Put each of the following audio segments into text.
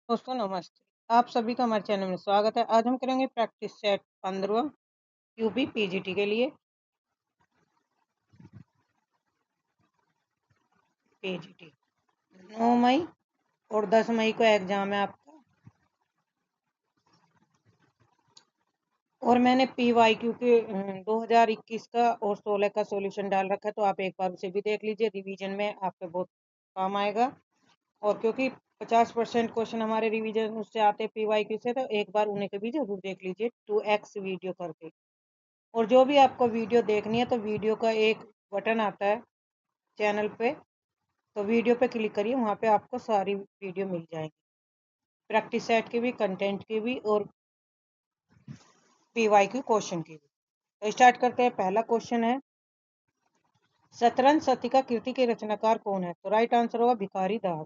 दोस्तों नमस्ते। आप सभी का हमारे चैनल में स्वागत है। आज हम करेंगे प्रैक्टिस सेट 15 यूपी पीजीटी के लिए। पीजीटी 9 मई और 10 मई को एग्जाम है आपका। और मैंने पीवाईक्यू के 2021 का और 16 का सॉल्यूशन डाल रखा है, तो आप एक बार उसे भी देख लीजिए। रिवीजन में आपके बहुत काम आएगा। और क्योंकि 50% क्वेश्चन हमारे रिवीजन उससे आते हैं पीवाईक्यू से, तो एक बार उन्हें भी जरूर देख लीजिए 2x वीडियो करके। और जो भी आपको वीडियो देखनी है, तो वीडियो का एक बटन आता है चैनल पे, तो वीडियो पे क्लिक करिए, वहाँ पे आपको सारी वीडियो मिल जाएगी, प्रैक्टिस सेट की भी, कंटेंट की भी और पीवाईक्यू क्वेश्चन की भी। तो स्टार्ट करते हैं। पहला क्वेश्चन है, शतरंज शतिका कृति के रचनाकार कौन है? तो राइट आंसर होगा भिखारी दास।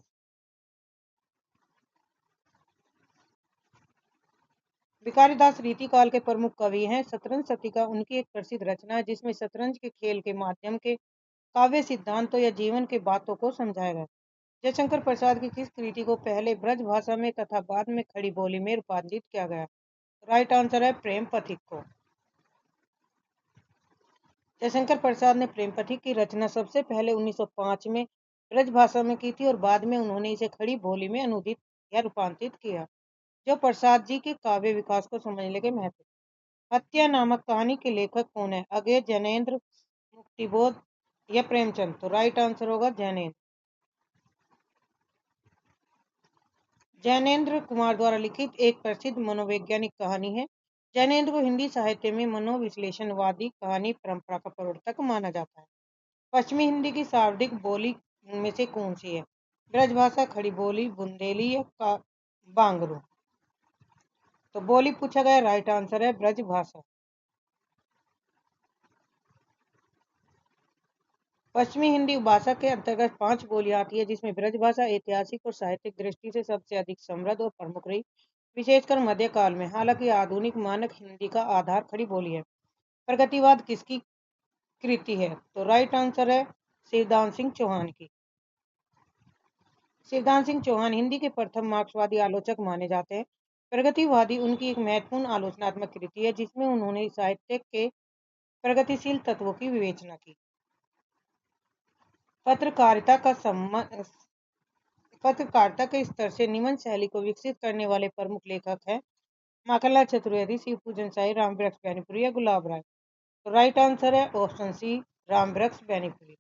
भिखारी दास रीतिकाल के प्रमुख कवि हैं। शतरंज शतिका उनकी एक प्रसिद्ध रचना है, जिसमें शतरंज के खेल के माध्यम के काव्य सिद्धांतों या जीवन के बातों को समझाया गया। जयशंकर प्रसाद की किस कृति को पहले ब्रज भाषा में तथा बाद में खड़ी बोली में रूपांतरित किया गया? राइट आंसर है प्रेम पथिक को। जयशंकर प्रसाद ने प्रेम पथिक की रचना सबसे पहले 1905 में ब्रजभाषा में की थी और बाद में उन्होंने इसे खड़ी बोली में अनुदित या रूपांतरित किया। जो प्रसाद जी के काव्य विकास को समझने के महत्व। हत्या नामक कहानी के लेखक कौन है? अगेय, जैनेन्द्र, मुक्तिबोध या प्रेमचंद? तो राइट आंसर होगा जैनेन्द्र। जैनेन्द्र कुमार द्वारा लिखित एक प्रसिद्ध मनोवैज्ञानिक कहानी है। जैनेन्द्र को हिंदी साहित्य में मनोविश्लेषणवादी कहानी परंपरा का प्रवर्तक माना जाता है। पश्चिमी हिंदी की सर्वाधिक बोली में से कौन सी है? ब्रजभाषा, खड़ी बोली, बुंदेली या बांगरू? तो बोली पूछा गया, राइट आंसर है ब्रजभाषा। पश्चिमी हिंदी भाषा के अंतर्गत 5 बोलियां आती है, जिसमें ब्रजभाषा ऐतिहासिक और साहित्यिक दृष्टि से सबसे अधिक समृद्ध और प्रमुख रही, विशेषकर मध्यकाल में। हालांकि आधुनिक मानक हिंदी का आधार खड़ी बोली है। प्रगतिवाद किसकी कृति है? तो राइट आंसर है शिवदान सिंह चौहान की। शिवदान सिंह चौहान हिंदी के प्रथम मार्क्सवादी आलोचक माने जाते हैं। प्रगतिवादी उनकी एक महत्वपूर्ण आलोचनात्मक कृति है, जिसमें उन्होंने साहित्य के प्रगतिशील तत्वों की विवेचना की। पत्रकारिता का सम्मान पत्रकारिता के स्तर से निबंध शैली को विकसित करने वाले प्रमुख लेखक हैं माखनलाल चतुर्वेदी, शिव पूजन साई, रामवृक्ष बैनीपुरी या गुलाब राय? तो राइट आंसर है ऑप्शन सी, रामवृक्ष बैनीपुरी।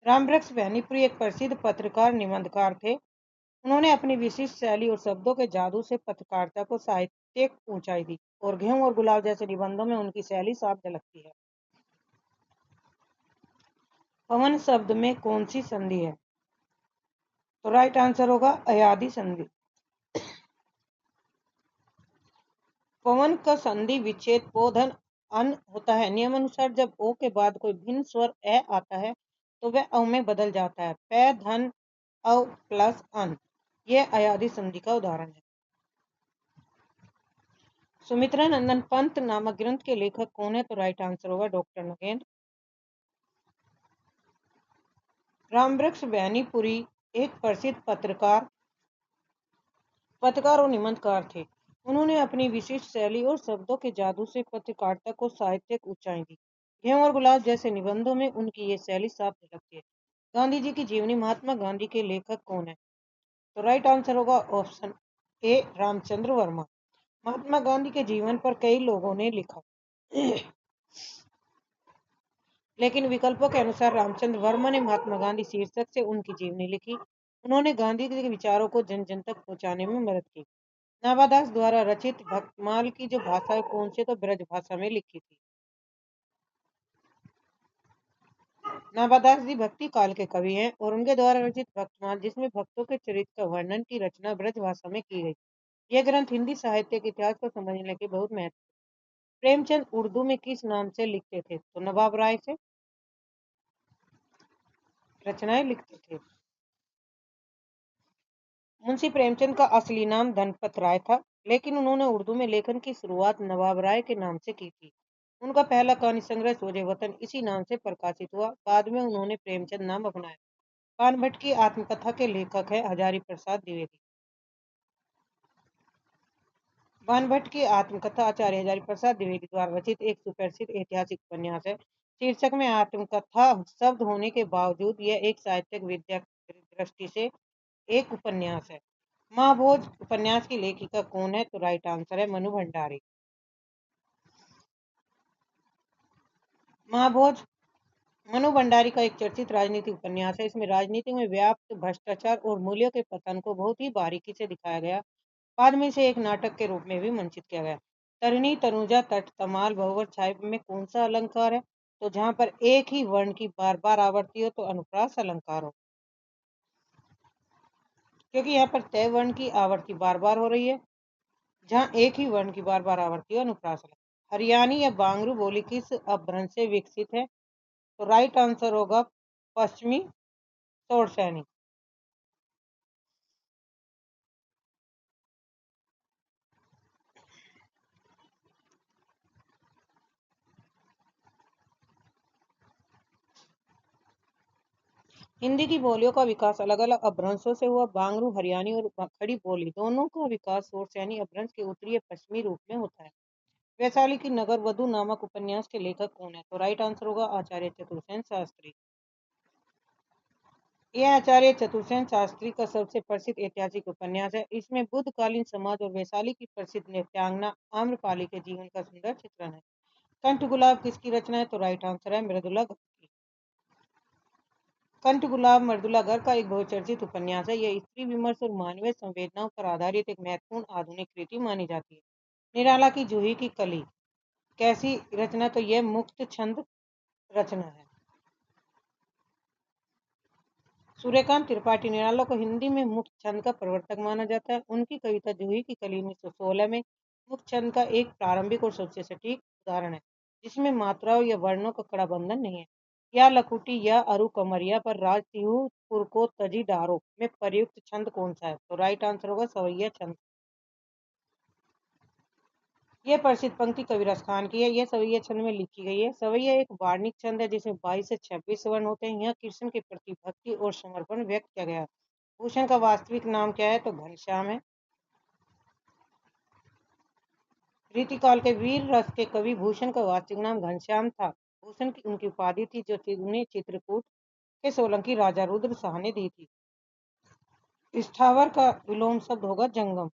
रामवृक्ष बैनीपुरी एक प्रसिद्ध पत्रकार निबंधकार थे। उन्होंने अपनी विशिष्ट शैली और शब्दों के जादू से पत्रकारिता को साहित्यिक ऊंचाई दी, और गेहूं और गुलाब जैसे निबंधों में उनकी शैली साफ झलकती है। पवन शब्द में कौन सी संधि है? तो राइट आंसर होगा अयादी संधि। पवन का संधि विच्छेद पोधन अन होता है। नियमानुसार जब ओ के बाद कोई भिन्न स्वर ए आता है, तो वह अ में बदल जाता है। पै धन अ प्लस अन, यह अयादी संधि का उदाहरण है। सुमित्रा नंदन पंत नामक ग्रंथ के लेखक कौन है? तो राइट आंसर होगा डॉक्टर नगेंद्र। रामवृक्ष बैनीपुरी एक प्रसिद्ध पत्रकार और निबंधकार थे। उन्होंने अपनी विशिष्ट शैली और शब्दों के जादू से पत्रकारिता को साहित्यिक ऊंचाई दी। गेहूं और गुलाब जैसे निबंधों में उनकी ये शैली साफ झलकती है। गांधी जी की जीवनी। महात्मा गांधी के लेखक कौन है? तो राइट आंसर होगा ऑप्शन ए, रामचंद्र वर्मा। महात्मा गांधी के जीवन पर कई लोगों ने लिखा, लेकिन विकल्पों के अनुसार रामचंद्र वर्मा ने महात्मा गांधी शीर्षक से उनकी जीवनी लिखी। उन्होंने गांधी के विचारों को जन जन तक पहुंचाने में मदद की। नाभादास द्वारा रचित भक्तमाल की जो भाषा है कौन सी? तो ब्रज भाषा में लिखी थी। नाभादास जी भक्ति काल के कवि हैं, और उनके द्वारा रचित भक्तमाल, जिसमें भक्तों के चरित्र का वर्णन की रचना ब्रज भाषा में की गई। यह ग्रंथ हिंदी साहित्य के इतिहास को समझने के बहुत महत्व। प्रेमचंद उर्दू में किस नाम से लिखते थे? तो नवाब राय से रचनाएं लिखते थे। मुंशी प्रेमचंद का असली नाम धनपत राय था, लेकिन उन्होंने उर्दू में लेखन की शुरुआत नवाब राय के नाम से की थी। उनका पहला कहानी संग्रह सोजे वतन इसी नाम से प्रकाशित हुआ। बाद में उन्होंने प्रेमचंद नाम अपनाया। बाणभट्ट की आत्मकथा के लेखक है हजारी प्रसाद द्विवेदी। बाणभट्ट की आत्मकथा आचार्य हजारी प्रसाद द्विवेदी द्वारा रचित एक सुप्रसिद्ध ऐतिहासिक उपन्यास है। शीर्षक में आत्मकथा शब्द होने के बावजूद यह एक साहित्यिक विद्या दृष्टि से एक उपन्यास है। महाभोज उपन्यास की लेखिका कौन है? तो राइट आंसर है मनु भंडारी। महाभोज मनु भंडारी का एक चर्चित राजनीतिक उपन्यास है। इसमें राजनीति में व्याप्त भ्रष्टाचार और मूल्यों के पतन को बहुत ही बारीकी से दिखाया गया। बाद में इसे एक नाटक के रूप में भी मंचित किया गया। तरनी, तनुजा, तट, तमाल, बहुवर, छाया में कौन सा अलंकार है? तो जहां पर एक ही वर्ण की बार बार आवृत्ति हो तो अनुप्रास अलंकार हो, क्योंकि यहाँ पर तय वर्ण की आवृत्ति बार बार हो रही है। जहाँ एक ही वर्ण की बार बार आवृत्ति हो अनुप्रास अलंकार। हरियाणी या बांगरू बोली किस अपभ्रंश से विकसित है? तो राइट आंसर होगा पश्चिमी तोड़सैनी। हिंदी की बोलियों का विकास अलग अलग अपभ्रंशों से हुआ। बांगरू, हरियाणी और खड़ी बोली दोनों का विकास तोड़सैनी अपभ्रंश के उत्तरी पश्चिमी रूप में होता है। वैशाली की नगर वधु नामक उपन्यास के लेखक कौन है? तो राइट आंसर होगा आचार्य चतुर्सेन शास्त्री। यह आचार्य चतुर्सेन शास्त्री का सबसे प्रसिद्ध ऐतिहासिक उपन्यास है। इसमें बुद्धकालीन समाज और वैशाली की प्रसिद्ध नृत्यांगना आम्रपाली के जीवन का सुंदर चित्रण है। कंठ गुलाब किसकी रचना है? तो राइट आंसर है मृदुला घन की। कंठ गुलाब मृदुला घर का एक बहुचर्चित उपन्यास है। यह स्त्री विमर्श और मानवीय संवेदनाओं पर आधारित एक महत्वपूर्ण आधुनिक कृति मानी जाती है। निराला की जूही की कली कैसी रचना? तो यह मुक्त छंद रचना है। सूर्यकांत त्रिपाठी निराला को हिंदी में मुक्त छंद का प्रवर्तक माना जाता है। उनकी कविता जूही की कली 1916 में मुक्त छंद का एक प्रारंभिक और सबसे सटीक उदाहरण है, जिसमें मात्राओं या वर्णों का कड़ा बंधन नहीं है। या लकुटी या अरु कमरिया पर राज तिहु पुर को तजी डारो में प्रयुक्त छंद कौन सा है? तो राइट आंसर होगा सवैया छंद। यह प्रसिद्ध पंक्ति कविराज खान की है। यह सवैया छंद में लिखी गई है। सवैया एक वार्णिक छंद है जिसमें 22 से 26 वर्ण होते हैं। यहाँ कृष्ण के प्रति भक्ति और समर्पण व्यक्त किया गया है। भूषण का वास्तविक नाम क्या है? तो घनश्याम है। रीतिकाल के वीर रस के कवि भूषण का वास्तविक नाम घनश्याम था। भूषण की उनकी उपाधि थी जो उन्हें चित्रकूट के सोलंकी राजा रुद्र शाह ने दी थी। स्थावर का विलोम शब्द होगा जंगम।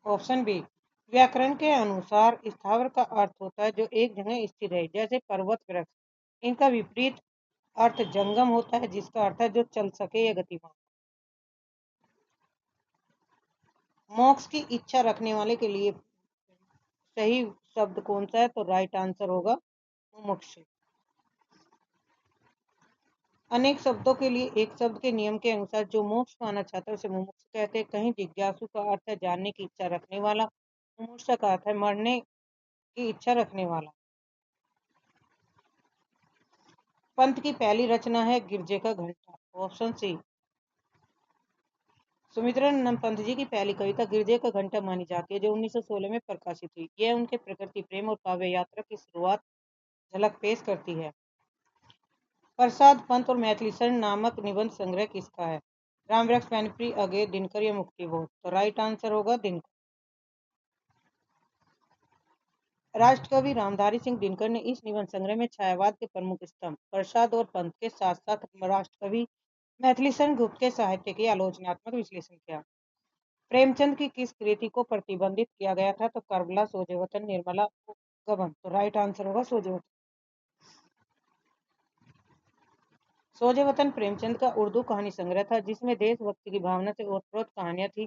Option B. व्याकरण के अनुसार स्थावर का अर्थ होता है जो एक जगह स्थिर है, जैसे पर्वत, वृक्ष। इनका विपरीत अर्थ जंगम होता है, जिसका अर्थ है जो चल सके या गतिमान। मोक्ष की इच्छा रखने वाले के लिए सही शब्द कौन सा है? तो राइट आंसर होगा मुमुक्षु। अनेक शब्दों के लिए एक शब्द के नियम के अनुसार जो मोक्ष पाना चाहता है उसे मुमुक्षु कहते हैं। कहीं जिज्ञासु का अर्थ है जानने की इच्छा रखने वाला। मुमुक्षा का अर्थ है मरने की इच्छा रखने वाला। पंत की पहली रचना है गिरजे का घंटा। Option C. सुमित्रानंद पंत जी की पहली कविता गिरजे का घंटा मानी जाती है, जो 1916 में प्रकाशित हुई। यह उनके प्रकृति प्रेम और काव्य यात्रा की शुरुआत झलक पेश करती है। प्रसाद पंत और मैथिली शरण नामक निबंध संग्रह किसका है? राम वृक्ष, पैनप्री, अगे, दिनकर या मुक्तिबोध? तो राइट आंसर होगा दिनकर। राष्ट्रकवि रामधारी सिंह दिनकर ने इस निबंध संग्रह में छायावाद के प्रमुख स्तंभ प्रसाद और पंत के साथ साथ राष्ट्रकवि मैथिली शरण गुप्त के साहित्य की आलोचनात्मक विश्लेषण किया। प्रेमचंद की किस कृति को प्रतिबंधित किया गया था? तो करबला, सोजे वतन, निर्मला, गबन? तो राइट आंसर होगा सोजे वतन। सोजे वतन प्रेमचंद का उर्दू कहानी संग्रह था, जिसमें देशभक्ति की भावना से ओतप्रोत कहानियां थी,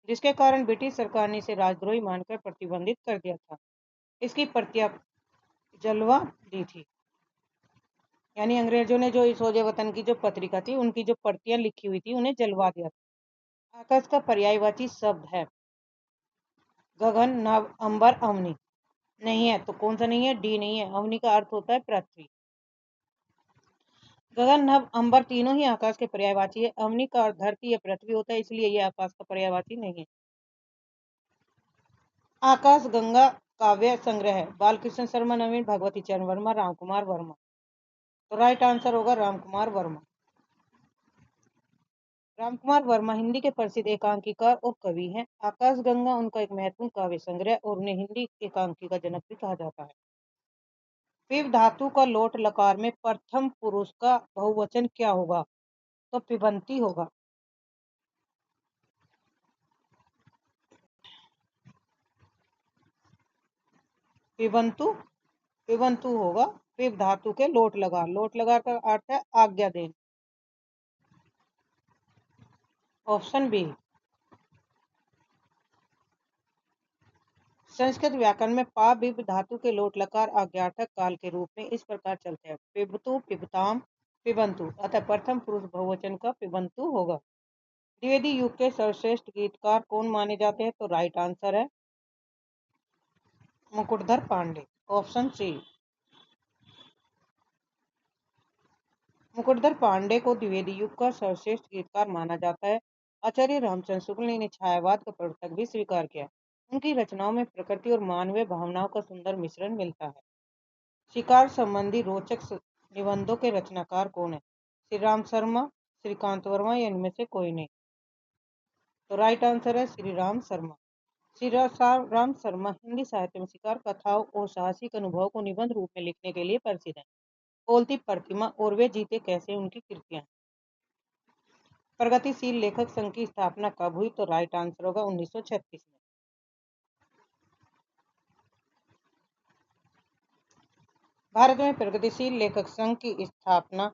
जिसके कारण ब्रिटिश सरकार ने इसे राजद्रोही मानकर प्रतिबंधित कर दिया था। इसकी प्रतियां जलवा दी थी, यानी अंग्रेजों ने जो सोजे वतन की जो पत्रिका थी उनकी जो प्रतियां लिखी हुई थी उन्हें जलवा दिया था। आकाश का पर्यायवाची शब्द है गगन, नभ, अंबर, अवनी। नहीं है तो कौन सा नहीं है? डी नहीं है। अवनी का अर्थ होता है पृथ्वी। गगन, नभ, अंबर तीनों ही आकाश के पर्यायवाची है। अवनी का अर्थ धरती या पृथ्वी होता है, इसलिए यह आकाश का पर्यायवाची नहीं है। आकाश गंगा काव्य संग्रह है बालकृष्ण शर्मा, नवीन, भगवती चरण वर्मा, राम कुमार वर्मा? तो राइट आंसर होगा रामकुमार वर्मा। रामकुमार वर्मा हिंदी के प्रसिद्ध एकांकीकार और कवि हैं। आकाशगंगा उनका एक महत्वपूर्ण काव्य संग्रह और उन्हें हिंदी एकांकी का जनक भी कहा जाता है। पिब धातु का लोट लकार में प्रथम पुरुष का बहुवचन क्या होगा? तो पिबंती होगा। पिबंतु पिबंतु होगा। पिब धातु के लोट लगा का अर्थ है आज्ञा देना। Option B. संस्कृत व्याकरण में पा बिब धातु के लोट लकार आज्ञार्थक काल के रूप में इस प्रकार चलते हैं: पिबतु, पिबताम, पिबंतु। अतः प्रथम पुरुष बहुवचन का पिबंतु होगा। द्विवेदी युग के सर्वश्रेष्ठ गीतकार कौन माने जाते हैं? तो राइट आंसर है मुकुटधर पांडे। Option C. मुकुटधर पांडे को द्विवेदी युग का सर्वश्रेष्ठ गीतकार माना जाता है। आचार्य रामचंद्र शुक्ल ने इन्हें छायावाद का प्रवर्तक भी स्वीकार किया। उनकी रचनाओं में प्रकृति और मानवीय भावनाओं का सुंदर मिश्रण मिलता है। शिकार संबंधी रोचक निबंधों के रचनाकार कौन है? श्री राम शर्मा, श्रीकांत वर्मा या इनमें से कोई नहीं? तो राइट आंसर है श्री राम शर्मा। श्री राम शर्मा हिंदी साहित्य में शिकार कथाओं और साहसिक अनुभवों को निबंध रूप में लिखने के लिए प्रसिद्ध हैं। बोलती प्रतिमा और वे जीते कैसे उनकी कृतियां। प्रगतिशील लेखक संघ की स्थापना कब हुई? तो राइट आंसर होगा 1936 में। भारत में प्रगतिशील लेखक संघ की स्थापना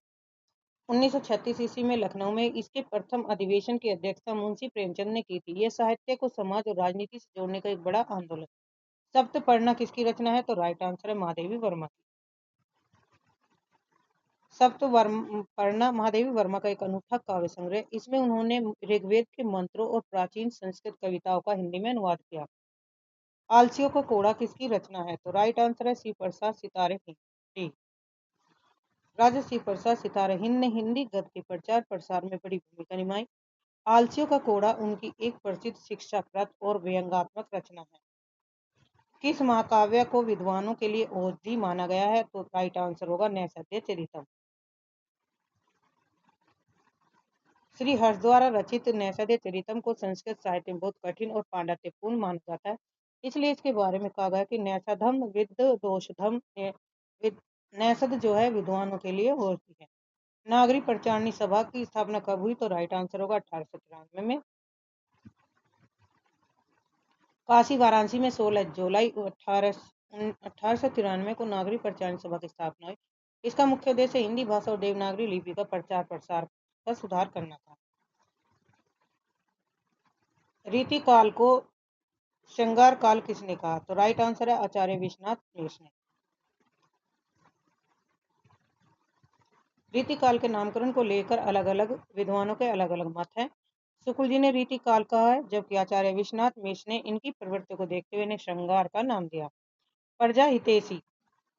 1936 ईस्वी में लखनऊ में इसके प्रथम अधिवेशन की अध्यक्षता मुंशी प्रेमचंद ने की थी। यह साहित्य को समाज और राजनीति से जोड़ने का एक बड़ा आंदोलन। सप्तपर्णा किसकी रचना है? तो राइट आंसर है महादेवी वर्मा की। सप्तपर्णा महादेवी वर्मा का एक अनूठा काव्य संग्रह। इसमें उन्होंने ऋग्वेद के मंत्रों और प्राचीन संस्कृत कविताओं का हिंदी में अनुवाद किया। आलसियों का कोड़ा किसकी रचना है? तो राइट आंसर है श्री प्रसाद सितारे हिंद। राजा श्री प्रसाद सितारे हिंद ने हिंदी गद्य के प्रचार प्रसार में बड़ी भूमिका निभाई। आलसियों का कोड़ा उनकी एक प्रसिद्ध शिक्षाप्रद और व्यंग्यात्मक रचना है। किस महाकाव्य को विद्वानों के लिए औषधि माना गया है? तो राइट आंसर होगा नैषधीय चरितम। श्री हर्ष द्वारा रचित नैषधीय चरितम को संस्कृत साहित्य में बहुत कठिन और पांडित्यपूर्ण माना जाता है। इसलिए इसके बारे में कहा गया कि नैषधम विद दोषधम। नैषध जो है विद्वानों के लिए औषधि है। नागरी प्रचारणी सभा की स्थापना कब हुई? तो राइट आंसर होगा 1893 में। काशी वाराणसी में 16 जुलाई 1893 को नागरी प्रचारणी सभा की स्थापना हुई। इसका मुख्य उद्देश्य हिंदी भाषा और देवनागरी लिपि का प्रचार प्रसार का सुधार करना था। रीति काल को श्रृंगार काल किसने कहा? तो राइट आंसर है आचार्य विश्वनाथ मिश्र ने। रीति काल के नामकरण को लेकर अलग अलग विद्वानों के अलग अलग मत हैं। शुक्ल जी ने रीति काल कहा है, जबकि आचार्य विश्वनाथ मिश्र ने इनकी प्रवृत्ति को देखते हुए इन्हें श्रृंगार का नाम दिया। प्रजा हितैषी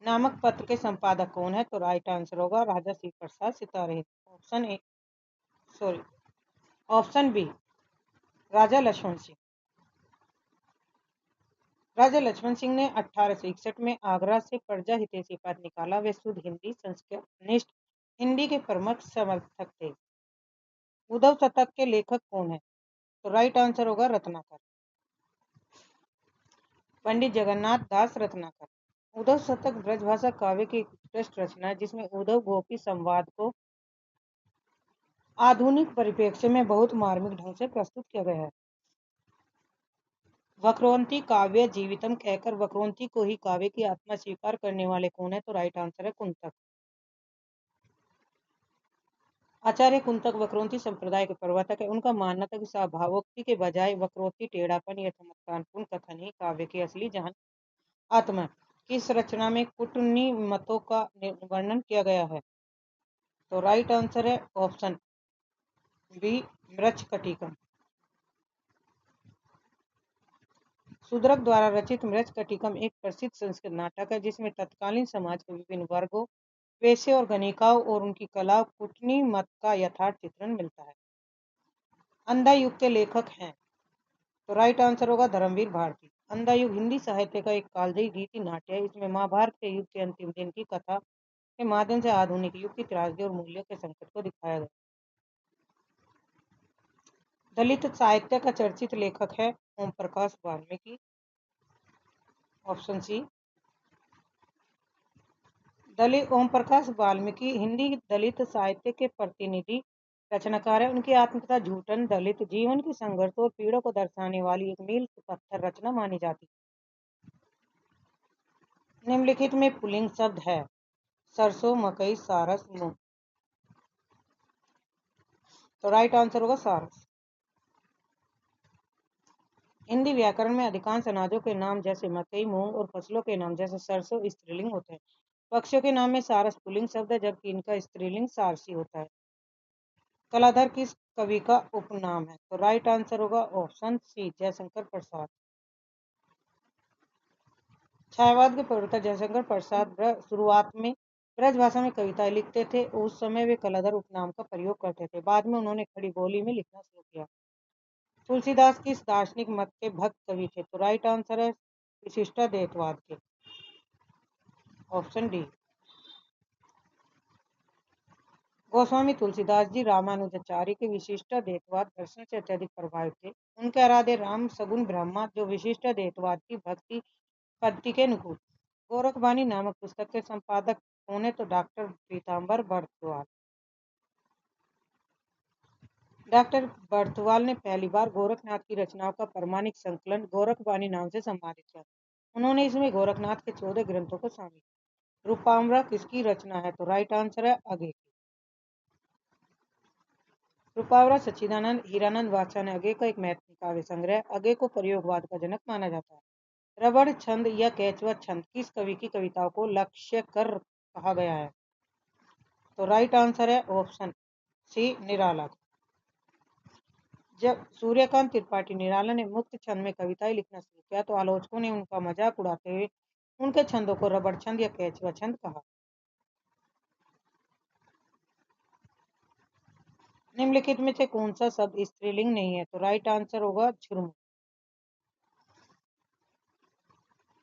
नामक पत्र के संपादक कौन है? तो राइट आंसर होगा राजा Shri Prasad Sitare. Option A sorry option B Raja Lakshman Singh. Raja Lakshman Singh ने 1861 में आगरा से प्रजा हितैषी पत्र निकाला। वे शुद्ध हिंदी संस्कृत निष्ठ हिंदी के प्रमुख समर्थक थे। उद्धव शतक के लेखक कौन है? तो राइट आंसर होगा रत्नाकर। पंडित जगन्नाथ दास रत्नाकर। उद्धव शतक ब्रजभाषा काव्य की एक उत्कृष्ट रचना है, जिसमें उद्धव गोपी संवाद को आधुनिक परिप्रेक्ष्य में बहुत मार्मिक ढंग से प्रस्तुत किया गया है। वक्रोन्ति काव्य जीवितम कहकर वक्रोन्ति को ही काव्य की आत्मा स्वीकार करने वाले कौन है? तो राइट आंसर है कुंतक। आचार्य कुंतक वक्रोन्ति संप्रदाय के प्रवर्तक है। उनका मानना था कि भावोक्ति के बजाय वक्रोक्ति टेढ़ापन या चमत्कारपूर्ण कथन ही काव्य की असली जान आत्मा। किस रचना में कुटनी मतों का वर्णन किया गया है? तो राइट आंसर है ऑप्शन बी मृच्छकटिकम। शूद्रक द्वारा रचित मृच्छकटिकम एक प्रसिद्ध संस्कृत नाटक है, जिसमें तत्कालीन समाज के विभिन्न वर्गों, पेशे और गणिकाओं और उनकी कला कुटनी मत का यथार्थ चित्रण मिलता है। अंधा युग के लेखक हैं? तो राइट आंसर होगा धर्मवीर भारती। अंधा युग हिंदी साहित्य का एक कालजयी गीति नाट्य है। इसमें महाभारत के युग के अंतिम दिन की कथा के माध्यम से आधुनिक युग की त्रासदी और मूल्यों के संकट को दिखाया गया। दलित साहित्य का चर्चित लेखक है ओम प्रकाश वाल्मीकि। Option C. दलित ओम प्रकाश वाल्मीकि हिंदी दलित साहित्य के प्रतिनिधि रचनाकार है। उनकी आत्मकथा झूठन दलित जीवन की संघर्ष और पीड़ों को दर्शाने वाली एक मील पत्थर रचना मानी जाती है। निम्नलिखित में पुल्लिंग शब्द है सरसों, मकई, सारस, मूंग। तो राइट आंसर होगा सारस। हिंदी व्याकरण में अधिकांश अनाजों के नाम जैसे मकई, मूंग और फसलों के नाम जैसे सरसों स्त्रीलिंग होते हैं। पक्षियों के नाम में सारस पुल्लिंग शब्द है, जबकि इनका स्त्रीलिंग सारसी होता है। कलाधर किस कवि का उपनाम है? तो राइट आंसर होगा ऑप्शन सी, जयशंकर प्रसाद। छायावाद के प्रवर्तक जयशंकर प्रसाद शुरुआत में ब्रजभाषा में कविताएं लिखते थे। उस समय वे कलाधर उपनाम का प्रयोग करते थे। बाद में उन्होंने खड़ी बोली में लिखना शुरू किया। तुलसीदास किस दार्शनिक मत के भक्त कवि थे? तो राइट आंसर है विशिष्टाद्वैतवाद के। Option D. गोस्वामी तुलसीदास जी रामानुजाचार्य के विशिष्टाद्वैतवाद दर्शन से अत्यधिक प्रभावित थे। उनके आराध्य राम सगुन ब्रह्मा जो विशिष्टाद्वैतवाद की भक्ति पद्धति के अनुकूल। गोरखबानी नामक पुस्तक के संपादक कौन है? तो डॉक्टर पीताम्बर बर्तवाल। डॉक्टर बर्तवाल ने पहली बार गोरखनाथ की रचनाओं का प्रमाणिक संकलन गोरखबानी नाम से संपादित किया। उन्होंने इसमें गोरखनाथ के 14 ग्रंथों को शामिल किया। रूपाम्बरा किसकी रचना है? तो राइट आंसर है अगे की। रूपाम्बरा सच्चिदानंद हीरानंद बादशाह ने अगे का एक महत्वपूर्ण काव्य संग्रह। अगे को प्रयोगवाद का जनक माना जाता है। रबड़ छंद या केचुआ छंद किस कवि की कविताओं को लक्ष्य कर कहा गया है? तो राइट आंसर है ऑप्शन सी, निराला। जब सूर्यकांत त्रिपाठी निराला ने मुक्त छंद में कविताएं लिखना शुरू किया तो आलोचकों ने उनका मजाक उड़ाते हुए उनके छंदों को रबड़ छंद या केचुआ छंद कहा। निम्नलिखित में से कौन सा शब्द स्त्रीलिंग नहीं है? तो राइट आंसर होगा झुरमुट।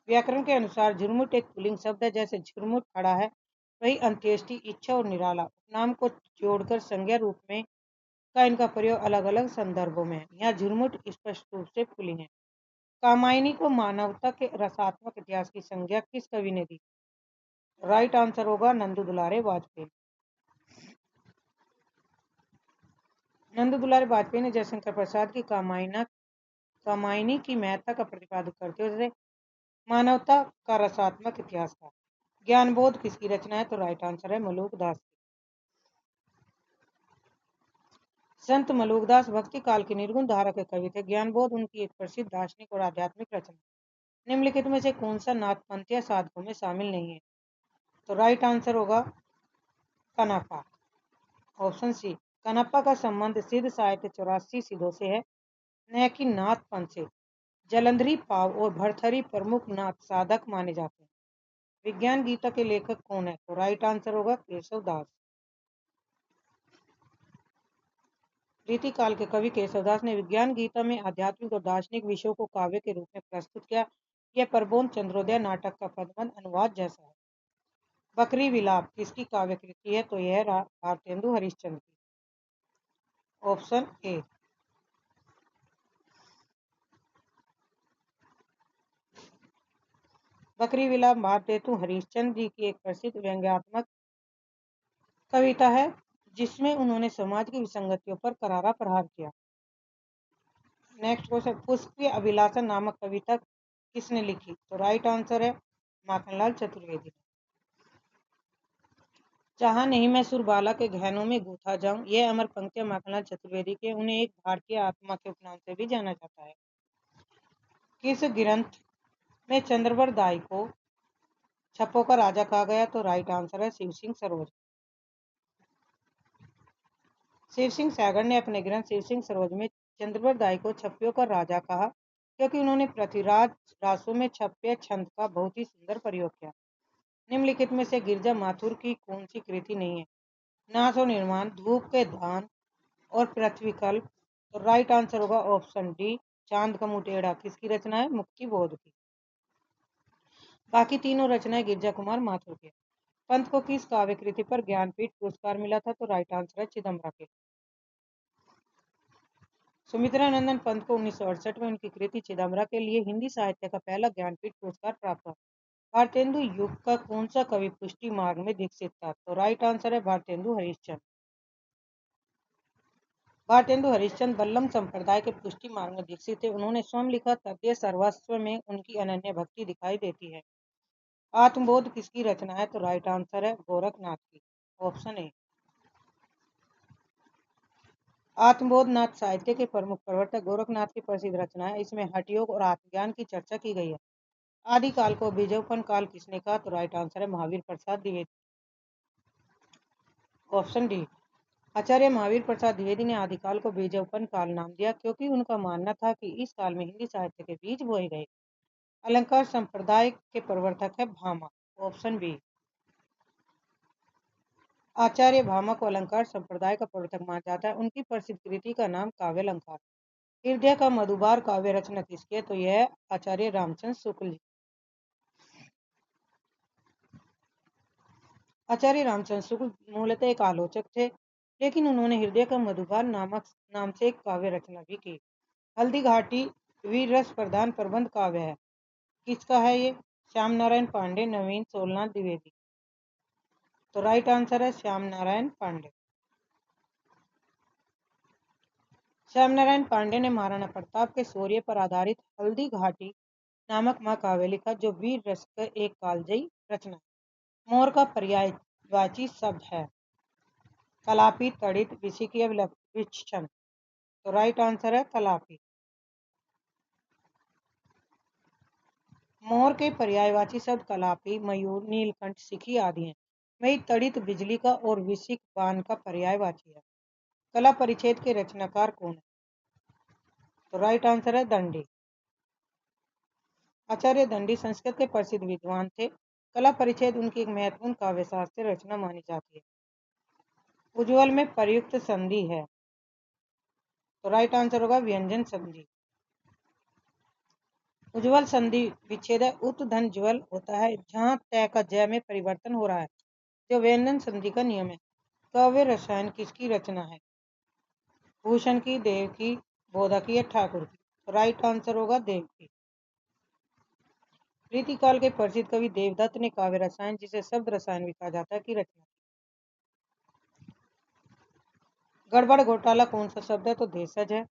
व्याकरण के अनुसार झुरमुट एक पुल्लिंग शब्द है। जैसे झुरमुट खड़ा है, वही अंत्येष्टि, इच्छा और निराला उपनाम को जोड़कर संज्ञा रूप में का इनका प्रयोग अलग अलग संदर्भों में है। यहाँ झुरमुट स्पष्ट रूप से पुल्लिंग है। कामायनी को मानवता के रसात्मक इतिहास की संज्ञा किस कवि ने दी? राइट आंसर होगा नंदू दुलारे वाजपेयी। नंदू दुलारे वाजपेयी ने जयशंकर प्रसाद की कामायनी की महत्ता का प्रतिपादन करते हुए मानवता का रसात्मक इतिहास का। ज्ञानबोध किसकी रचना है? तो राइट आंसर है मलुकदास की। संत मलुकदास भक्ति काल के निर्गुण धारा के कवि थे। ज्ञानबोध उनकी एक प्रसिद्ध दार्शनिक और आध्यात्मिक रचना। निम्नलिखित में से कौन सा नाथपंथीय साधकों में शामिल नहीं है? तो राइट आंसर होगा कनापा। Option C. कनापा का संबंध सिद्ध साहित्य 84 सिद्धों से है, न कि नाथ पंथ से। जलंधरी पाव और भरथरी प्रमुख नाथ साधक माने जाते हैं। विज्ञान गीता के लेखक कौन है? तो राइट आंसर होगा केशव दास। रीतिकाल के कवि केशवदास ने विज्ञान गीता में आध्यात्मिक और दार्शनिक विषयों को काव्य के रूप में प्रस्तुत किया। यह प्रबोध चंद्रोदय नाटक का पदबंध अनुवाद जैसा है। बकरी विलाप किसकी काव्य कृति है? तो यह भारतेंदु हरिश्चंद्र की। Option A. बकरी विलाप भारतेंदु हरिश्चंद्र जी की एक प्रसिद्ध व्यंग्यात्मक कविता है, जिसमें उन्होंने समाज की विसंगतियों पर करारा प्रहार किया। नेक्स्ट क्वेश्चन, पुष्पीय अभिलाषा नामक कविता किसने लिखी? तो राइट आंसर है माखनलाल चतुर्वेदी। चाहा नहीं मैं सुरबाला के गहनों में गूथा जाऊं, यह अमर पंक्तियां माखनलाल चतुर्वेदी के। उन्हें एक भारतीय आत्मा के उपनाम से भी जाना जाता है। किस ग्रंथ में चंद्रवर दाई को छप्पों का राजा कहा गया? तो राइट आंसर है शिव सिंह सरोज। शिव सिंह सागर ने अपने ग्रंथ शिव सिंह सरोज में चंद्रवर दाई को छप्पियों का राजा कहा, क्योंकि उन्होंने पृथ्वीराज रासों में छप्पे छंद का बहुत ही सुंदर प्रयोग किया। निम्नलिखित में से गिरजा माथुर की कौन सी कृति नहीं है? नाश और निर्माण, धूप के दान और पृथ्वी कल्प। तो राइट आंसर होगा ऑप्शन डी, चांद का मुटेड़ा किसकी रचना है? मुक्ति बोध की। बाकी तीनों रचनाएं गिरजा कुमार माथुर की। पंत को किस काव्य कृति पर ज्ञानपीठ पुरस्कार मिला था? तो राइट आंसर है चिदम्बरा के। सुमित्रा नंदन पंत को 1968 में उनकी कृति चिदम्बरा के लिए हिंदी साहित्य का पहला ज्ञानपीठ पुरस्कार प्राप्त हुआ। भारतेंदु युग का कौन सा कवि पुष्टि मार्ग में दीक्षित था? तो राइट आंसर है भारतेंदु हरिश्चंद्र। भारतेंदु हरिश्चंद्र बल्लम संप्रदाय के पुष्टि मार्ग में दीक्षित थे। उन्होंने स्वयं लिखा तद्य सर्वस्व में उनकी अनन्य भक्ति दिखाई देती है। आत्मबोध किसकी रचना है? तो राइट आंसर है गोरखनाथ की, ऑप्शन ए। आत्मबोध नाथ साहित्य के प्रमुख प्रवर्तक गोरखनाथ की प्रसिद्ध रचना है। इसमें हठयोग और आत्मज्ञान की चर्चा की गई है। आदिकाल को बीजोपन काल किसने कहा? तो राइट आंसर है महावीर प्रसाद द्विवेदी, ऑप्शन डी। आचार्य महावीर प्रसाद द्विवेदी ने आदिकाल को बीजोपन काल नाम दिया क्योंकि उनका मानना था कि इस काल में हिंदी साहित्य के बीज बोए गए। अलंकार संप्रदाय के प्रवर्तक है भामा, ऑप्शन बी। आचार्य भामा को अलंकार संप्रदाय का प्रवर्तक माना जाता है। उनकी प्रसिद्ध कृति का नाम काव्य अलंकार। हृदय का मधुबार काव्य रचना किसकी है? तो यह आचार्य रामचंद्र शुक्ल जी। आचार्य रामचंद्र शुक्ल मूलतः एक आलोचक थे, लेकिन उन्होंने हृदय का मधुबार नाम से एक काव्य रचना भी की। हल्दी घाटी वीर रस प्रधान प्रबंध काव्य है। किसका है ये? श्याम नारायण पांडे, नवीन सोलनाथ द्विवेदी। तो राइट आंसर है श्याम नारायण पांडे। श्याम नारायण पांडे ने महाराणा प्रताप के शौर्य पर आधारित हल्दी घाटी नामक महाकाव्य लिखा, जो वीर रस का एक कालजयी रचना है। मोर का पर्यायवाची शब्द है कलापी, तड़ित, विशिकीय, विलक्षण। तो राइट आंसर है कलापी। मोर के पर्यायवाची शब्द कलापी, मयूर, नीलकंठ, सिखी आदि हैं। वही तड़ित बिजली का और विशिक बाण का पर्यायवाची है। कला परिच्छेद के रचनाकार कौन है? तो राइट आंसर है दंडी। आचार्य दंडी संस्कृत के प्रसिद्ध विद्वान थे। कला परिच्छेद उनकी एक महत्वपूर्ण काव्य शास्त्रीय रचना मानी जाती है। उज्ज्वल में प्रयुक्त संधि है। तो राइट आंसर होगा व्यंजन संधि। उज्ज्वल संधि विच्छेद उत धन ज्वल होता है, जहां तय का जय में परिवर्तन हो रहा है, जो व्यंजन संधि का नियम है। काव्य रसायन किसकी रचना है? भूषण की, देव की, बोधा की या ठाकुर की? तो राइट आंसर होगा देव की। रीतिकाल के प्रसिद्ध कवि देवदत्त ने काव्य रसायन, जिसे शब्द रसायन भी कहा जाता है, की रचना की। गड़बड़ घोटाला कौन सा शब्द है? तो भेषज है।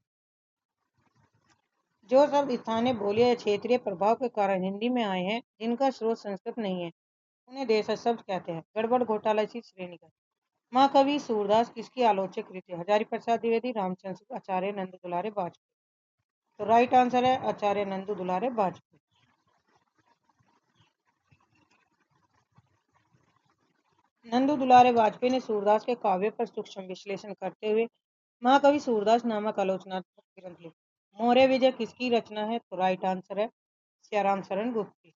जो शब्द स्थानीय बोली या क्षेत्रीय प्रभाव के कारण हिंदी में आए हैं, जिनका स्रोत संस्कृत नहीं है, उन्हें भेषज शब्द कहते हैं। गड़बड़ घोटाला इसी श्रेणी का। महाकवि सूरदास किसकी आलोचक कृति? हजारी प्रसाद द्विवेदी, रामचंद्र, आचार्य नंद दुलारे, वाजपेयी। तो राइट आंसर है आचार्य नंद दुलारे, वाजपेयी। नंदू दुलारे वाजपेयी ने सूरदास के काव्य पर सूक्ष्म विश्लेषण करते हुए महाकवि सूरदास नामक आलोचनात्मक ग्रंथ लिखा। मौर्य विजय किसकी रचना है? तो राइट आंसर है सियाराम शरण गुप्त की,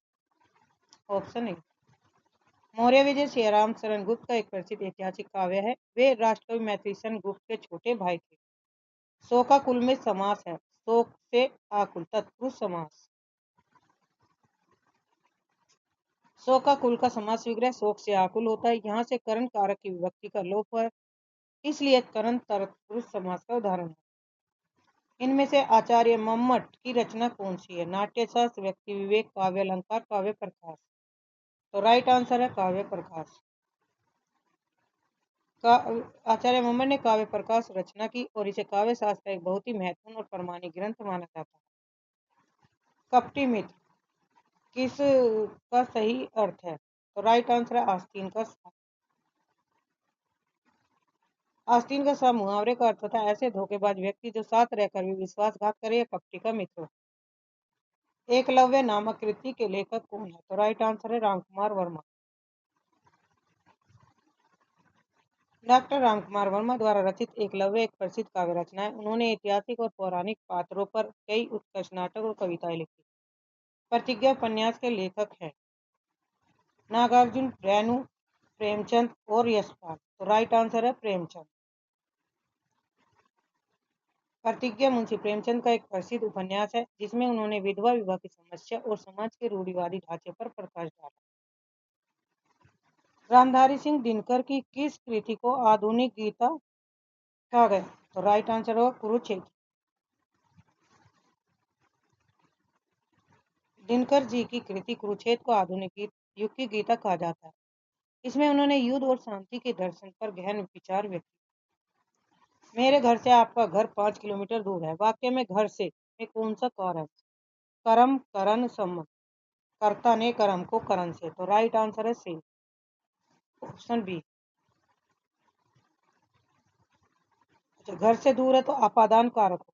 ऑप्शन ए। मौर्य विजय सियाराम शरण गुप्त का एक प्रसिद्ध ऐतिहासिक काव्य है। वे राष्ट्रकवि मैथिलीशरण गुप्त के छोटे भाई थे। शोका कुल में समास है, शोक से आकुल, तत्पुरुष समास। शोका कुल का समास विग्रह शोक से आकुल होता है। यहाँ से करण कारक की विभक्ति का लोप है, इसलिए करण तत्पुरुष समास का उदाहरण है। इनमें से आचार्य मम्मट की रचना कौन सी है? नाट्यशास्त्र, व्यक्ति विवेक, काव्य अलंकार, काव्य प्रकाश। तो राइट आंसर है काव्य प्रकाश का। आचार्य मम्मट ने काव्य प्रकाश रचना की और इसे काव्य शास्त्र का एक बहुत ही महत्वपूर्ण और प्रमाणिक ग्रंथ माना जाता है। कपटी मित्र किस का सही अर्थ है? तो राइट आंसर है आस्तीन का। आस्तीन का सा मुहावरे का अर्थ होता है ऐसे धोखेबाज व्यक्ति जो साथ रहकर भी विश्वासघात करे या कपटी का मित्र हो। एकलव्य नामक कृति के लेखक कौन है? तो राइट आंसर है रामकुमार वर्मा। डॉक्टर रामकुमार वर्मा द्वारा रचित एकलव्य एक प्रसिद्ध काव्य रचना है। उन्होंने ऐतिहासिक और पौराणिक पात्रों पर कई उत्कृष्ट नाटक और कविताएं लिखी। प्रतिज्ञा उपन्यास के लेखक हैं नागार्जुन, रेणु, प्रेमचंद और यशपाल। तो राइट आंसर है प्रेमचंद। प्रतिज्ञा मुंशी प्रेमचंद का एक प्रसिद्ध उपन्यास है, जिसमें उन्होंने विधवा विवाह की समस्या और समाज के रूढ़िवादी ढांचे पर प्रकाश डाला। रामधारी सिंह दिनकर की किस कृति को आधुनिक गीता कहा गया? तो राइट आंसर होगा कुरुक्षेत्र। दिनकर जी की कृति कुरुक्षेत्र को आधुनिक युग की गीता कहा जाता है। इसमें उन्होंने युद्ध और शांति के दर्शन पर गहन विचार व्यक्त किए। मेरे घर से आपका घर 5 किलोमीटर दूर है। वाक्य में घर से में कौन सा कार है? कर्म, करण, संबंध। कर्ता ने कर्म को करण से, तो राइट आंसर है सी, ऑप्शन बी। अच्छा, घर से दूर है तो अपादान कारक हो।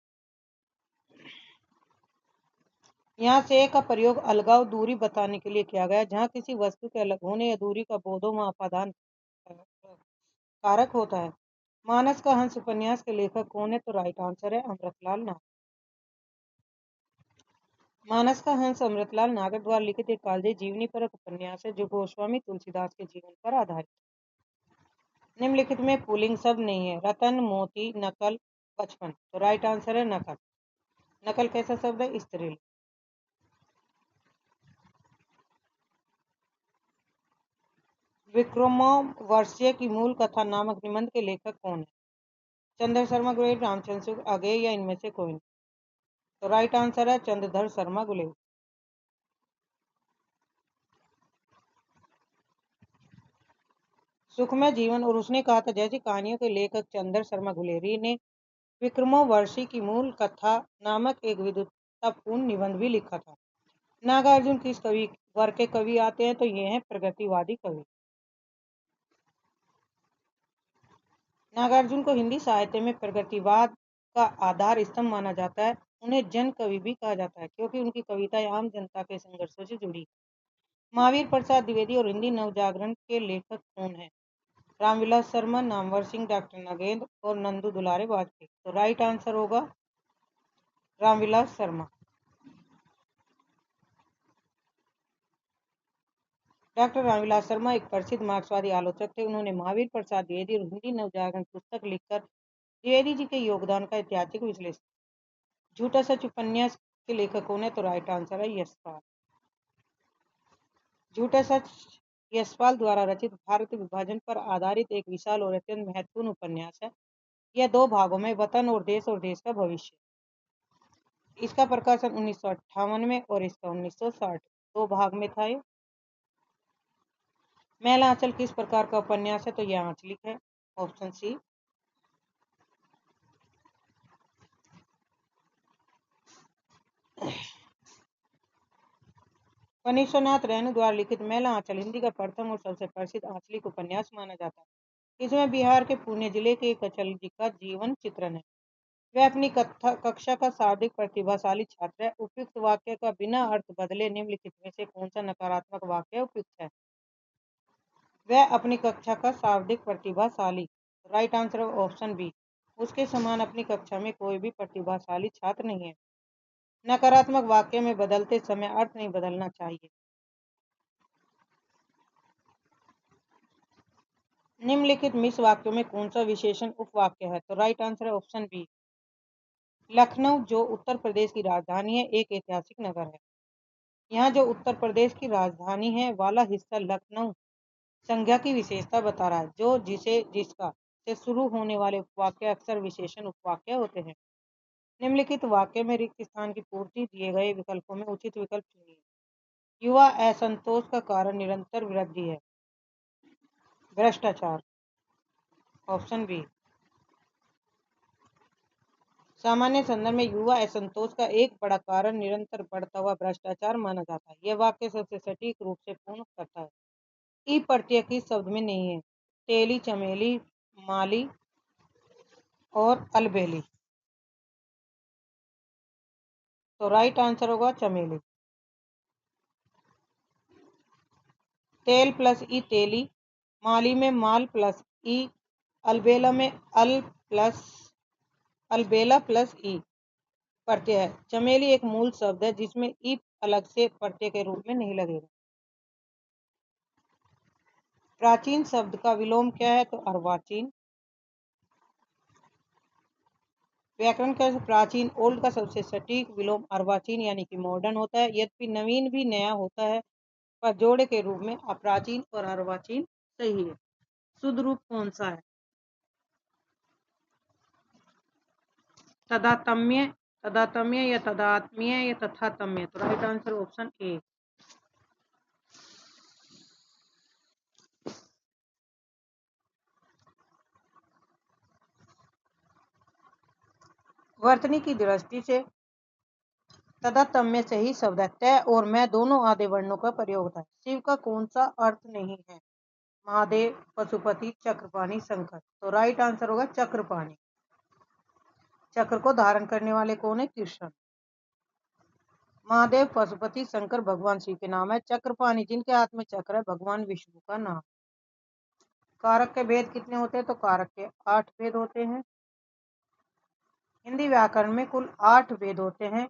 यहाँ से का प्रयोग अलगाव दूरी बताने के लिए किया गया। जहाँ किसी वस्तु के अलग होने या दूरी का बोध हो वहाँ अपादान कारक होता है। मानस का हंस उपन्यास के लेखक कौन है? तो राइट आंसर है अमृतलाल नागर। मानस का हंस अमृतलाल नागर द्वारा लिखित एक कालजयी जीवनी परक उपन्यास है जो गोस्वामी तुलसीदास के जीवन पर आधारित है। निम्नलिखित में पुल्लिंग शब्द नहीं है। रतन, मोती, नकल, बचपन। तो राइट आंसर है नकल। नकल कैसा शब्द है? स्त्रीलिंग। विक्रमोर्वशीय की मूल कथा नामक निबंध के लेखक कौन है? चंद्र शर्मा गुलेरिया, रामचंद्र शुक्ल, अगेय या इनमें से कोई नहीं? तो राइट आंसर है चंद्रधर शर्मा गुलेरिया। सुखमय जीवन और उसने कहा था जैसी कहानियों के लेखक चंद्र शर्मा गुलेरी ने विक्रमोर्वशी की मूल कथा नामक एक विद्वतापूर्ण निबंध भी लिखा था। नागार्जुन किस कवि वर्ग के कवि आते हैं? तो ये हैं प्रगतिवादी कवि। नागार्जुन को हिंदी साहित्य में प्रगतिवाद का आधार स्तंभ माना जाता है। उन्हें जन कवि भी कहा जाता है क्योंकि उनकी कविताएं आम जनता के संघर्षों से जुड़ी। महावीर प्रसाद द्विवेदी और हिंदी नवजागरण के लेखक कौन हैं? रामविलास शर्मा, नामवर सिंह, डॉक्टर नगेंद्र और नंदू दुलारे वाजपेयी। तो राइट आंसर होगा रामविलास शर्मा। डॉक्टर रामविलास शर्मा एक प्रसिद्ध मार्क्सवादी आलोचक थे। उन्होंने महावीर प्रसाद द्विवेदी और हिंदी नवजागरण पुस्तक लिखकर द्विवेदी जी के योगदान का ऐतिहासिक विश्लेषण। झूठा सच उपन्यास के लेखक कौन है? तो राइट आंसर है यशपाल। झूठा सच यशपाल द्वारा रचित भारत विभाजन पर आधारित एक विशाल और अत्यंत महत्वपूर्ण उपन्यास है। यह 2 भागों में वतन और देश का भविष्य। इसका प्रकाशन 1958 में और इसका 1960 2 भाग में था। मैला आंचल किस प्रकार का उपन्यास है? तो यह आंचलिक है, ऑप्शन सी। फणीश्वरनाथ रेणु द्वारा लिखित मैला आंचल हिंदी का प्रथम और सबसे प्रसिद्ध आंचलिक उपन्यास माना जाता है। इसमें बिहार के पुणे जिले के एक अचल जी का जीवन चित्रण है। वह अपनी कक्षा का सर्वाधिक प्रतिभाशाली छात्र है। उपयुक्त वाक्य का बिना अर्थ बदले निम्नलिखित में से कौन सा नकारात्मक वाक्य उपयुक्त है? वह अपनी कक्षा का सर्वाधिक प्रतिभाशाली। Right answer option B. उसके समान अपनी कक्षा में कोई भी प्रतिभाशाली छात्र नहीं है। नकारात्मक वाक्य में बदलते समय अर्थ नहीं बदलना चाहिए। निम्नलिखित मिश्र वाक्यों में कौन सा विशेषण उपवाक्य है? तो राइट आंसर है ऑप्शन बी। लखनऊ जो उत्तर प्रदेश की राजधानी है एक ऐतिहासिक नगर है। यहाँ जो उत्तर प्रदेश की राजधानी है वाला हिस्सा लखनऊ संज्ञा की विशेषता बता रहा है। जो जिसे जिसका से शुरू होने वाले उपवाक्य अक्सर विशेषण उपवाक्य होते हैं। निम्नलिखित वाक्य में रिक्त स्थान की पूर्ति दिए गए विकल्पों में उचित विकल्प चुनिए। युवा असंतोष का कारण निरंतर वृद्धि है। भ्रष्टाचार, ऑप्शन बी। सामान्य संदर्भ में युवा असंतोष का एक बड़ा कारण निरंतर बढ़ता हुआ भ्रष्टाचार माना जाता है। यह वाक्य सबसे सटीक रूप से पूर्ण करता है। ई प्रत्यय किस शब्द में नहीं है? तेली, चमेली, माली और अलबेली। तो राइट आंसर होगा चमेली। तेल प्लस ई तेली, माली में माल प्लस ई, अलबेला में अलबेला प्लस ई प्रत्यय है। चमेली एक मूल शब्द है जिसमें ई अलग से प्रत्यय के रूप में नहीं लगेगा। प्राचीन शब्द का विलोम क्या है? तो अर्वाचीन। व्याकरण का प्राचीन ओल्ड का सबसे सटीक विलोम अर्वाचीन यानी कि मॉडर्न होता है। यद्यपि नवीन भी नया होता है पर जोड़े के रूप में अप्राचीन और अर्वाचीन सही है। शुद्ध रूप कौन सा है? तदात्म्य, तदात्म्य या तदात्म्य या तथात्म्य। तो राइट आंसर ऑप्शन ए। वर्तनी की दृष्टि से तदात्म्य सही शब्द है। तय और मैं दोनों आधे वर्णों का प्रयोग होता है। शिव का कौन सा अर्थ नहीं है? महादेव, पशुपति, चक्रपाणी, शंकर। तो राइट आंसर होगा चक्रपाणी। चक्र को धारण करने वाले कौन है? कृष्ण। महादेव, पशुपति, शंकर भगवान शिव के नाम है। चक्रपाणी जिनके हाथ में चक्र है भगवान विष्णु का नाम। कारक के भेद कितने होते हैं? तो कारक के 8 भेद होते हैं। हिंदी व्याकरण में कुल 8 भेद होते हैं,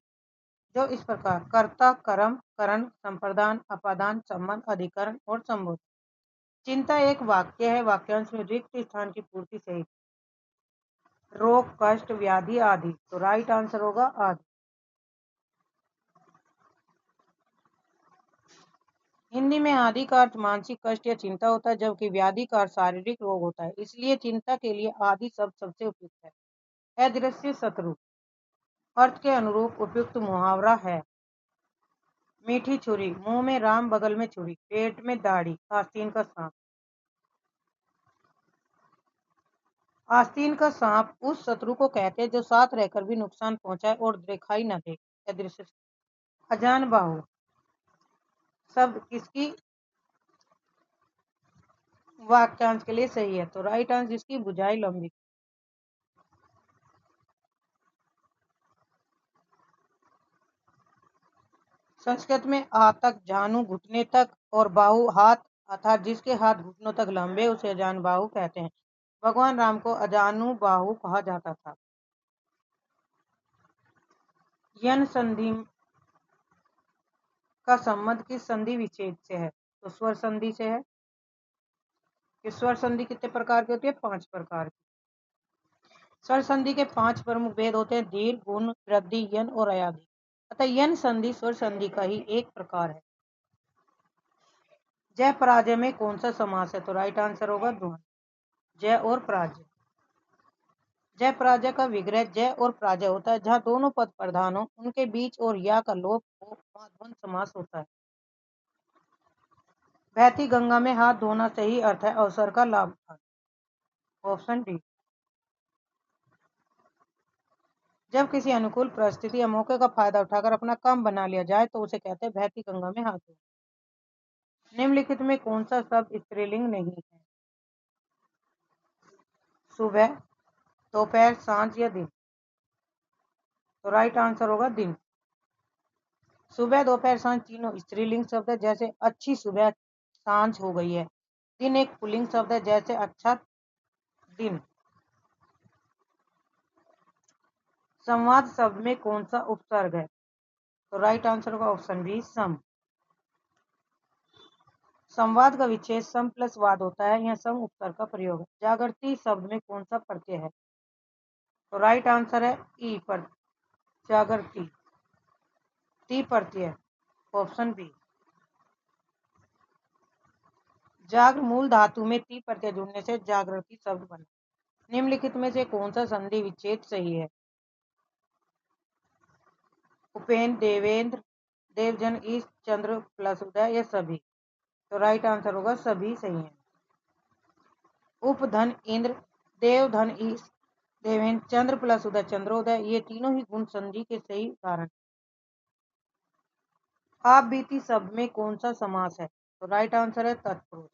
जो इस प्रकार: कर्ता, कर्म, करण, संप्रदान, अपादान, संबंध, अधिकरण और संबोधन। चिंता एक वाक्य है। वाक्यांश में रिक्त स्थान की पूर्ति सहित रोग, कष्ट, व्याधि आदि। तो राइट आंसर होगा आदि। हिंदी में आदि का अर्थ मानसिक कष्ट या चिंता होता है, जबकि व्याधि का अर्थ शारीरिक रोग होता है। इसलिए चिंता के लिए आदि शब्द सबसे उपयुक्त है। अदृश्य शत्रु अर्थ के अनुरूप उपयुक्त मुहावरा है: मीठी छुरी, मुंह में राम बगल में छुरी, पेट में दाढ़ी, आस्तीन का सांप। आस्तीन का सांप उस शत्रु को कहते हैं जो साथ रहकर भी नुकसान पहुंचाए और दिखाई न दे। अदृश्य। अजान बाहु शब्द किसकी वाक्यांश के लिए सही है? तो राइट आंसर जिसकी भुजाएं लंबी। संस्कृत में आ तक, जानू घुटने तक और बाहु हाथ, अर्थात जिसके हाथ घुटनों तक लंबे उसे अजान बाहु कहते हैं। भगवान राम को अजानु बाहु कहा जाता था। यन संधि का संबंध किस संधि विच्छेद से है? तो स्वर संधि से है। स्वर संधि कितने प्रकार की होती है? 5 प्रकार की। स्वर संधि के 5 प्रमुख भेद होते हैं: दीर्घ, गुण, वृद्धि, यन और अयाधि। अतः यन संधि स्वर संधि का ही एक प्रकार है। जय पराजय में कौन सा समास है? तो राइट आंसर होगा द्वंद्व। जय और पराजय। जय पराजय का विग्रह जय और पराजय होता है, जहां दोनों पद प्रधान हो, उनके बीच और या का लोप हो, वहां द्वंद्व समास होता है। बहती गंगा में हाथ धोना सही अर्थ है अवसर का लाभ। Option D. जब किसी अनुकूल परिस्थिति या मौके का फायदा उठाकर अपना काम बना लिया जाए तो उसे कहते हैं बहती गंगा में हाथ धोना। निम्नलिखित में कौन सा शब्द स्त्रीलिंग नहीं है? सुबह, दोपहर, सांझ या दिन। तो राइट आंसर होगा दिन। सुबह, दोपहर, सांझ तीनों स्त्रीलिंग शब्द है, जैसे अच्छी सुबह सांझ हो गई है। दिन एक पुल्लिंग शब्द है, जैसे अच्छा दिन। संवाद शब्द में कौन सा उपसर्ग है? तो राइट आंसर होगा ऑप्शन बी सम। संवाद का विच्छेद सम प्लस वाद होता है। यह सम उपसर्ग का प्रयोग है। जागृति शब्द में कौन सा प्रत्यय है? तो राइट आंसर है ई पर जागृति। टी प्रत्यय। Option B. जाग्र मूल धातु में ती प्रत्यय जुड़ने से जागृति शब्द बना। निम्नलिखित में से कौन सा संधि विच्छेद सही है? उपेंद्र, देवेंद्र, देवजन, ईश, चंद्र प्लस उदय या सभी। तो राइट आंसर होगा सभी सही है। उपधन इंद्र, देव धन ईश, देवेंद्र, चंद्र प्लस उदय चंद्रोदय, ये तीनों ही गुण संधि के सही उदाहरण। आप बीती शब्द में कौन सा समास है? तो राइट आंसर है तत्पुरुष।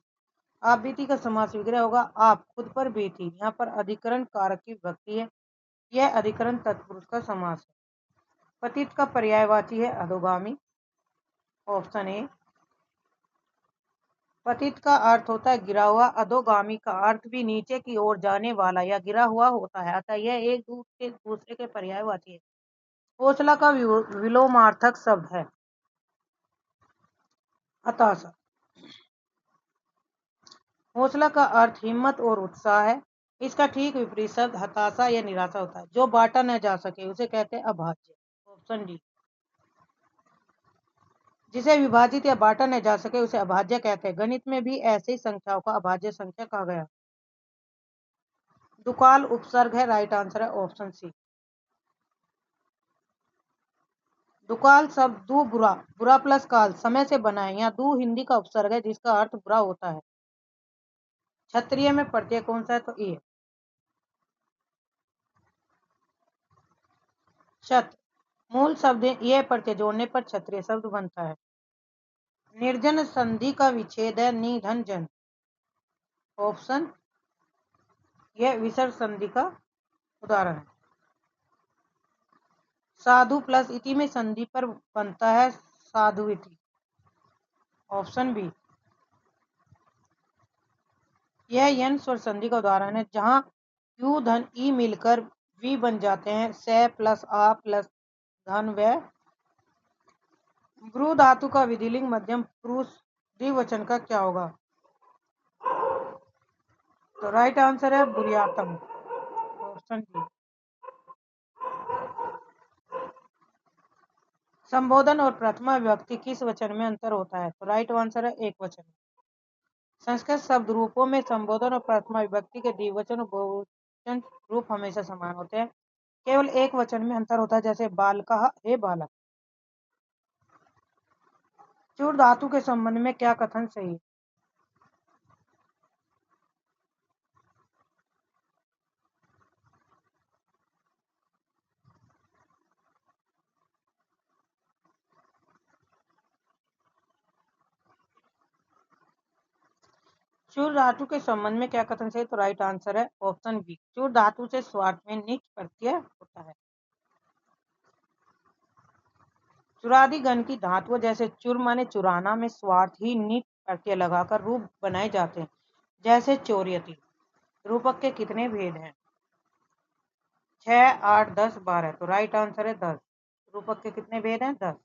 आप बीती का समास विग्रह होगा आप खुद पर बीती। यहाँ पर अधिकरण कारक की विभक्ति है। यह अधिकरण तत्पुरुष का समास है। पतित का पर्यायवाची है अधोगामी। Option A. पतित का अर्थ होता है गिरा हुआ। अधोगामी का अर्थ भी नीचे की ओर जाने वाला या गिरा हुआ होता है, अतः यह एक दूसरे के पर्यायवाची है। हौसला का विलोमार्थक शब्द है हताशा। हौसला का अर्थ हिम्मत और उत्साह है। इसका ठीक विपरीत शब्द हताशा या निराशा होता है। जो बांटा न जा सके उसे कहते हैं अभाज्य। Option D. जिसे विभाजित या बांटा नहीं जा सके उसे अभाज्य कहते हैं। गणित में भी ऐसी संख्याओं का अभाज्य संख्या कहा गया। दुकाल उपसर्ग है, राइट आंसर है ऑप्शन सी। दुकाल शब्द दू बुरा, बुरा प्लस काल समय से बना है। यहाँ दू हिंदी का उपसर्ग है जिसका अर्थ बुरा होता है। क्षत्रिय में प्रत्यय कौन सा है? तो ये क्षत्र। मूल शब्द ये प्रत्यय जोड़ने पर क्षत्रिय शब्द बनता है। निर्जन संधि का विच्छेद है निधन जन। ऑप्शन यह विसर्ग संधि का उदाहरण है। साधु प्लस इति में संधि पर बनता है साधु इति। Option B. यह यन स्वर संधि का उदाहरण है जहां यू धन ई मिलकर वी बन जाते हैं। से प्लस आ प्लस धन व। ब्रू धातु का विधिलिंग मध्यम पुरुष द्विवचन का क्या होगा? तो राइट आंसर है बुरियातम। Option B. संबोधन और प्रथमा विभक्ति किस वचन में अंतर होता है? तो राइट आंसर है एक वचन। संस्कृत शब्द रूपों में संबोधन और प्रथमा विभक्ति के द्विवचन और बहुवचन रूप हमेशा समान होते हैं। केवल एक वचन में अंतर होता है, जैसे बालकः हे बालक। चूड़ धातु के संबंध में क्या कथन सही है? चूड़ धातु के संबंध में क्या कथन सही? तो राइट आंसर है ऑप्शन बी। चूड़ धातु से स्वार्थ में नीच प्रत्यय होता है। चुरादी गण की धातुओं जैसे चुर माने चुराना में स्वार्थ ही नीच प्रत्यय लगाकर रूप बनाए जाते हैं, जैसे चोर्यति। रूपक के कितने भेद हैं? 6, 8, 10, 12। तो राइट आंसर है 10। रूपक के कितने भेद हैं? 10।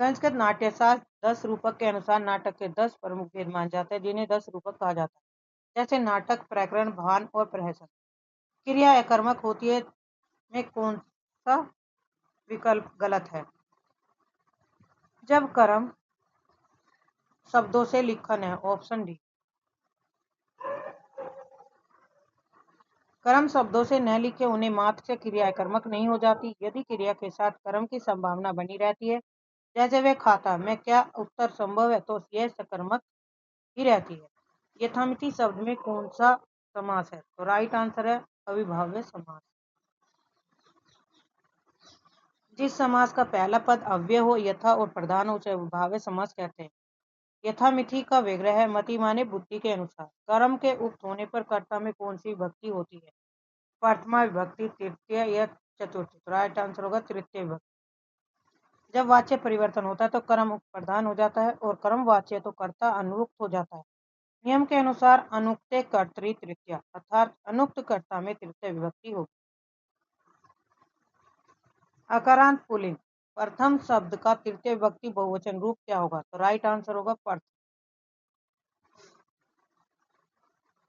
संस्कृत नाट्यशास्त्र 10 रूपक के अनुसार नाटक के 10 प्रमुख भेद माने जाते हैं, जिन्हें 10 रूपक कहा जाता है। जैसे नाटक, प्रकरण, भान और प्रहसन। क्रिया अकर्मक होती है में कौन सा विकल्प गलत है? जब कर्म शब्दों से लिखन है। Option D. कर्म शब्दों से न लिखे उन्हें मात्र से क्रिया कर्मक नहीं हो जाती। यदि क्रिया के साथ कर्म की संभावना बनी रहती है, जैसे वे खाता में क्या उत्तर संभव है, तो यह सकर्मक ही रहती है। यथामिति शब्द में कौन सा समास है? तो राइट आंसर है अविभाव्य समास। जिस समास का पहला पद अव्यय हो, यथा और प्रधान हो, उसे अविभाव्य समास कहते हैं। यथामिति का विग्रह है मति माने बुद्धि के अनुसार। कर्म के उक्त होने पर कर्ता में कौन सी विभक्ति होती है? प्रथमा विभक्ति, तृतीय या चतुर्थी। राइट आंसर होगा तृतीय विभक्ति। जब वाच्य परिवर्तन होता है तो कर्म प्रधान हो जाता है और कर्म वाच्य तो कर्ता अनुक्त हो जाता है। नियम के अनुसार अनुक्ते कर्तरी तृतीया, अर्थात अनुक्त कर्ता में तृतीय विभक्ति होगी। अकारांत पुल्लिंग प्रथम शब्द का तृतीय विभक्ति बहुवचन रूप क्या होगा? तो राइट आंसर होगा प्रथम।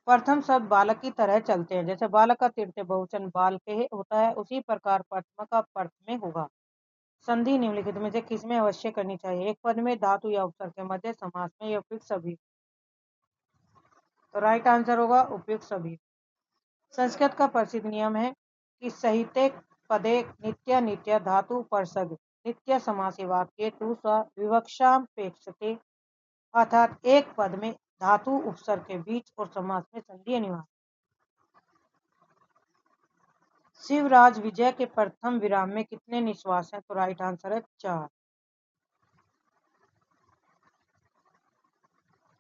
प्रथम शब्द बालक की तरह चलते हैं। जैसे बालक का तृतीय बहुवचन बालके होता है, उसी प्रकार प्रथम का प्रथ में होगा। संधि निम्नलिखित में से किसमें अवश्य करनी चाहिए? एक पद में, धातु या उपसर्ग के मध्य, समास में या उपयुक्त सभी। तो राइट आंसर होगा उपयुक्त सभी। संस्कृत का प्रसिद्ध नियम है कि सहिते पदे नित्य नित्य धातु परसग नित्य समासी वाक्य तु स विवक्षापेक्षते, अर्थात एक पद में धातु उपसर्ग के बीच और समास में संधि अनिवार्य। शिवराज विजय के प्रथम विराम में कितने निश्वास हैं? तो राइट आंसर है 4।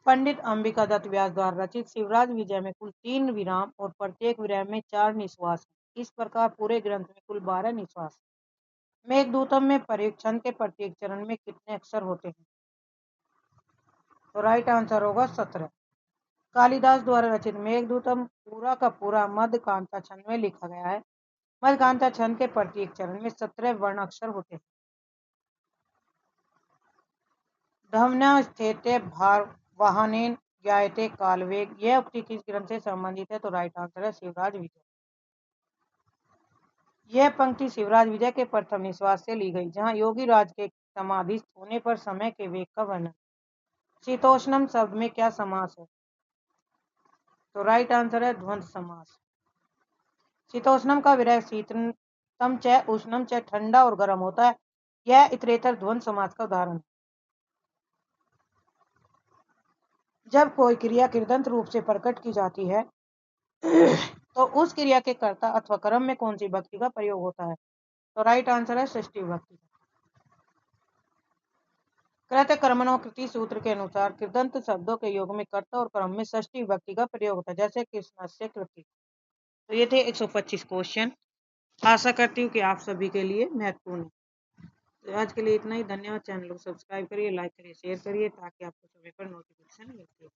पंडित अंबिका दत्त व्यास द्वारा रचित शिवराज विजय में कुल 3 विराम और प्रत्येक विराम में 4 निश्वास हैं। इस प्रकार पूरे ग्रंथ में कुल 12 निश्वास। मेघदूतम में परीक्षण के प्रत्येक चरण में कितने अक्षर होते हैं? तो राइट आंसर होगा 17। कालिदास द्वारा रचित मेघदूतम पूरा का पूरा मध्यकांता छंद में लिखा गया है। मध्यकांता छंद के प्रत्येक चरण में 17 वर्ण अक्षर होते हैं। धमना स्थिते भार वाहनेन ज्ञायते कालवेग, यह उक्ति किस ग्रंथ से संबंधित है? तो राइट आंसर है शिवराज विजय। यह पंक्ति शिवराज विजय के प्रथम निश्वास से ली गई, जहां योगी राज के समाधिस्थ होने पर समय के वेग का वर्णन। शीतोष्णम शब्द में क्या समास है? तो राइट आंसर है द्वंद्व समास। शीतोष्णम का विग्रह शीतम च उष्णम च, ठंडा और गर्म होता है। यह इतरेतर द्वंद्व समास का उदाहरण है। जब कोई क्रिया कृदंत रूप से प्रकट की जाती है तो उस क्रिया के कर्ता अथवा कर्म में कौन सी विभक्ति का प्रयोग होता है? तो राइट आंसर है षष्ठी विभक्ति। कृत्य कर्मणो कृति सूत्र के अनुसार कृदंत शब्दों के योग में कर्ता और कर्म में षष्ठी विभक्ति का प्रयोग होता है, जैसे कृष्णस्य कृति। तो ये थे 125 क्वेश्चन। आशा करती हूँ कि आप सभी के लिए महत्वपूर्ण है। तो आज के लिए इतना ही। धन्यवाद। चैनल को सब्सक्राइब करिए, लाइक करिए, शेयर करिए, ताकि आपको समय पर नोटिफिकेशन मिलती है।